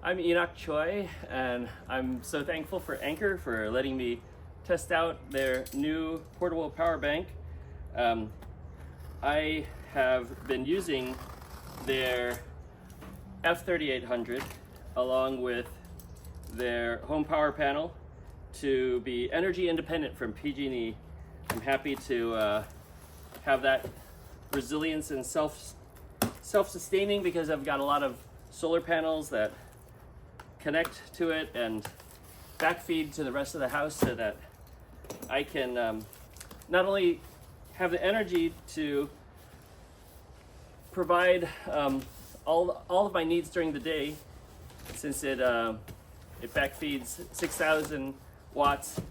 I'm Enoch Choi, and I'm so thankful for Anker for letting me test out their new portable power bank. I have been using their f3800 along with their home power panel to be energy independent from PG&E. I'm happy to have that resilience and self-sustaining because I've got a lot of solar panels that connect to it and backfeed to the rest of the house so that I can not only have the energy to provide all of my needs during the day, since it backfeeds 6,000 watts,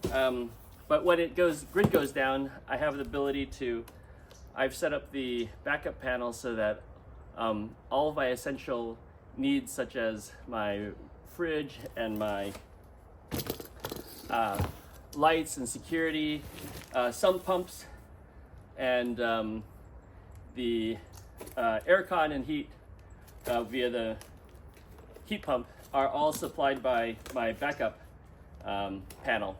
but when grid goes down, I have the ability to, I've set up the backup panel so that all of my essential needs, such as my fridge and my lights and security, sump pumps, and the aircon and heat via the heat pump are all supplied by my backup panel,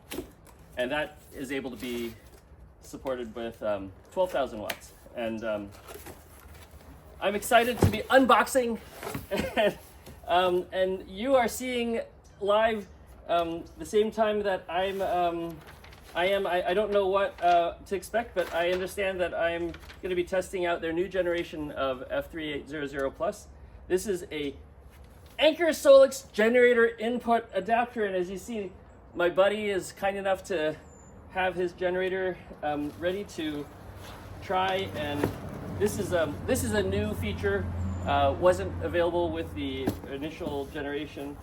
and that is able to be supported with 12,000 watts. And I'm excited to be unboxing, and you are seeing live the same time that I don't know what to expect, but I understand that I'm going to be testing out their new generation of f3800 Plus. This is a Anker Solix generator input adapter, and as you see, my buddy is kind enough to have his generator ready to try, and this is a new feature. Wasn't available with the initial generation.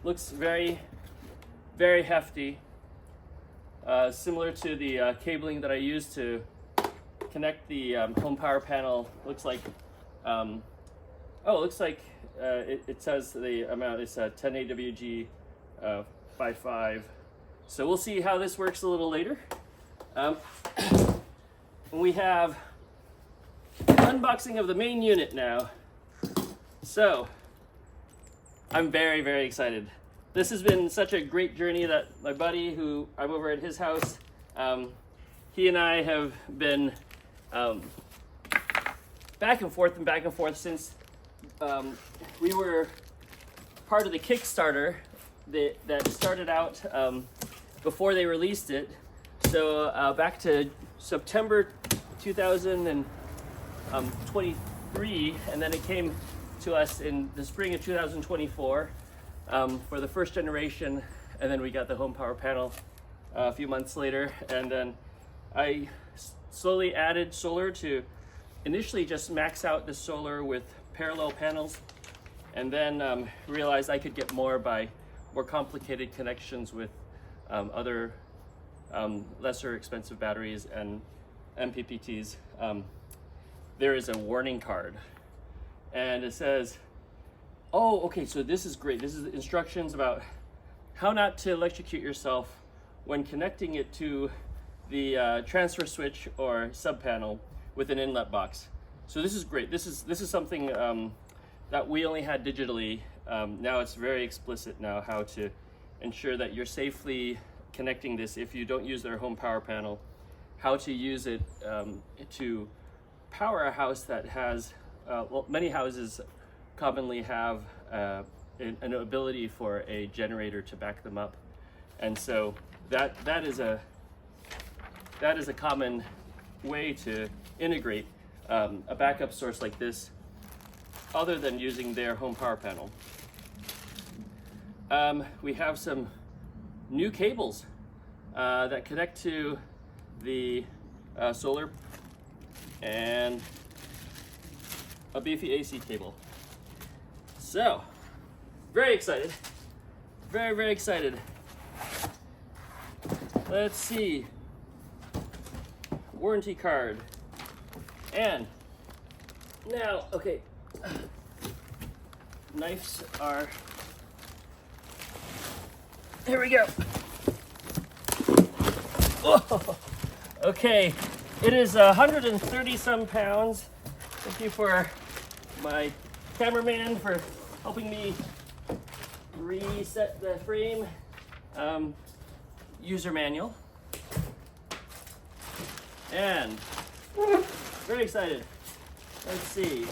Looks very, very hefty. Similar to the cabling that I used to connect the home power panel. Looks like, it says the amount is 10 AWG 5.5. So we'll see how this works a little later. We have unboxing of the main unit now. So I'm very, very excited. This has been such a great journey that my buddy, who I'm over at his house, he and I have been back and forth since we were part of the Kickstarter that started out before they released it. So back to September 2023, and then it came to us in the spring of 2024 for the first generation, and then we got the home power panel a few months later, and then I slowly added solar to initially just max out the solar with parallel panels, and then realized I could get more by more complicated connections with other lesser expensive batteries and MPPTs. There is a warning card, and it says, oh, okay, so this is great. This is instructions about how not to electrocute yourself when connecting it to the transfer switch or sub panel with an inlet box. So this is great. This is something that we only had digitally. Now it's very explicit now how to ensure that you're safely connecting this if you don't use their home power panel, how to use it to power a house that has, well, many houses commonly have an ability for a generator to back them up, and so that is a common way to integrate a backup source like this, other than using their home power panel. We have some new cables that connect to the solar, and a beefy AC cable. So, very excited. Very, very excited. Let's see. Warranty card. And now, okay. Knives are, here we go. Oh, okay, it is 130 some pounds. Thank you for my cameraman for helping me reset the frame. User manual. And very excited. Let's see.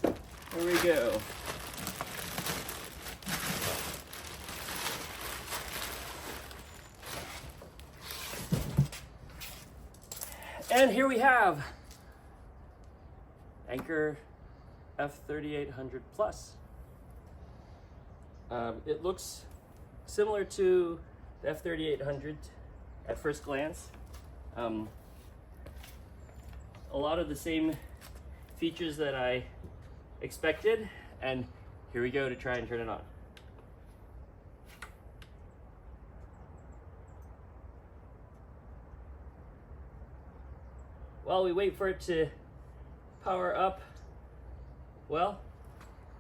Here we go. And here we have Anker f3800 Plus. It looks similar to the f3800 at first glance. A lot of the same features that I expected, and here we go to try and turn it on. While we wait for it to power up, well,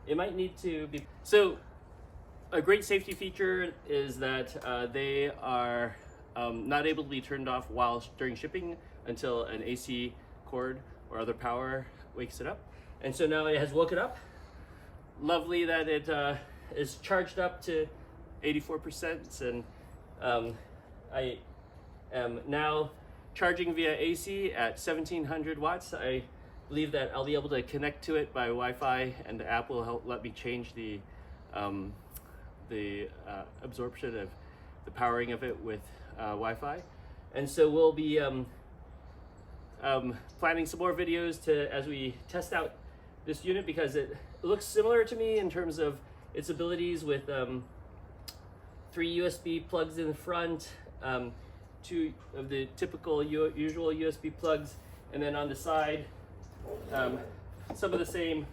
it might need to be. So a great safety feature is that they are not able to be turned off during shipping until an AC cord or other power wakes it up. And so now it has woken up. Lovely that it is charged up to 84%, and I am now charging via AC at 1700 watts. I believe that I'll be able to connect to it by Wi-Fi, and the app will help let me change the absorption of the powering of it with Wi-Fi. And so we'll be planning some more videos as we test out this unit, because it looks similar to me in terms of its abilities with 3 USB plugs in the front, 2 of the typical usual USB plugs, and then on the side some of the same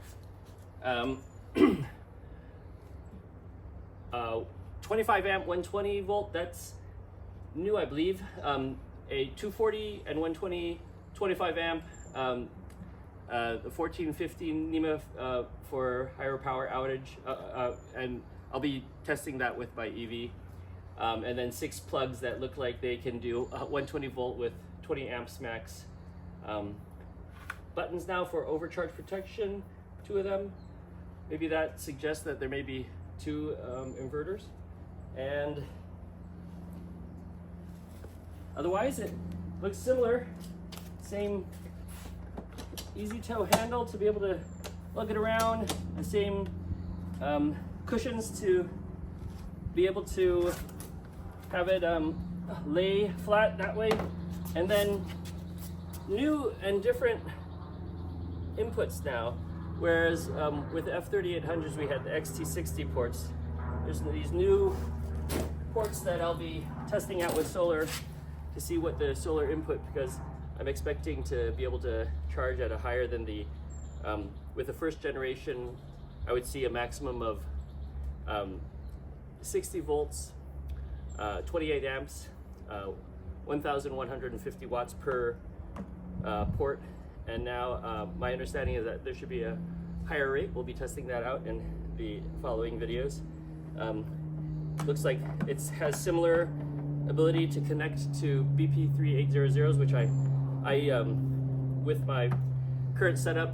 25 amp 120 volt, that's new I believe, a 240 and 120 25 amp, the 1415 NEMA for higher power outage, and I'll be testing that with my EV. And then 6 plugs that look like they can do 120 volt with 20 amps max. Buttons now for overcharge protection, 2 of them. Maybe that suggests that there may be 2 inverters. And otherwise it looks similar. Same easy toe handle to be able to lug it around. The same cushions to be able to have it lay flat that way, and then new and different inputs now, whereas with the f3800s we had the XT60 ports. There's these new ports that I'll be testing out with solar to see what the solar input, because I'm expecting to be able to charge at a higher than the with the first generation. I would see a maximum of 60 volts, 28 amps, 1,150 watts per port, and now my understanding is that there should be a higher rate. We'll be testing that out in the following videos. Looks like it has similar ability to connect to BP3800s, which I with my current setup,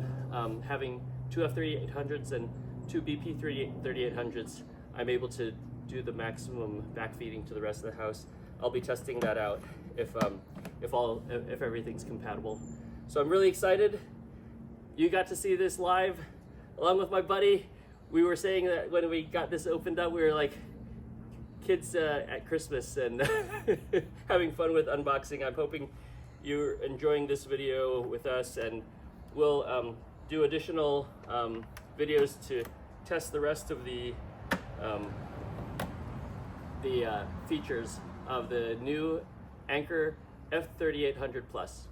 having 2 F3800s and 2 BP3800s, I'm able to do the maximum backfeeding to the rest of the house. I'll be testing that out if everything's compatible. So I'm really excited. You got to see this live along with my buddy. We were saying that when we got this opened up, we were like kids at Christmas and having fun with unboxing. I'm hoping you're enjoying this video with us, and we'll do additional videos to test the rest of the features of the new Anker f3800 Plus.